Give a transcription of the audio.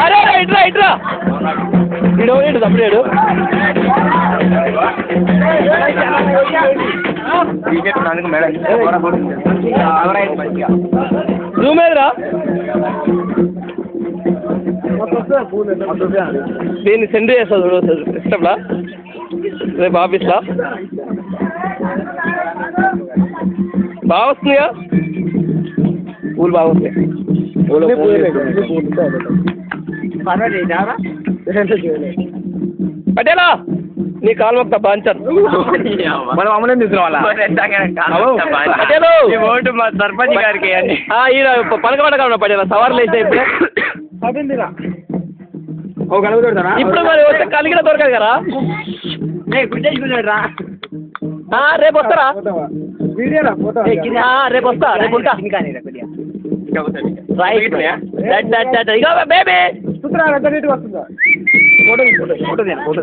అరే ఇట్రా ఇట్రా ఇడు తప్పుడు రూమ్ ఏదిరా దీన్ని సెండ్ చేస్తా చూడు సిస్టమ్లా రేపు ఆఫీస్లో బాగా వస్తుందిగా పూలు బాగా వస్తాయి పటేలా నీ కాలు మొక్క బాంచారు మనం అమ్మలేం తీసుకురావాలా ఓటు మా సర్పంచ్ గారికి ఈయన పలకబడగా పటేలా సవార్లు వేసా ఇప్పుడే ఇప్పుడు మరి వస్తే కలిగిన దొరకదు కదా రేపు వస్తారా రేపు వస్తా రేపు ఉంటా రైట్ బేబీ ఫోటో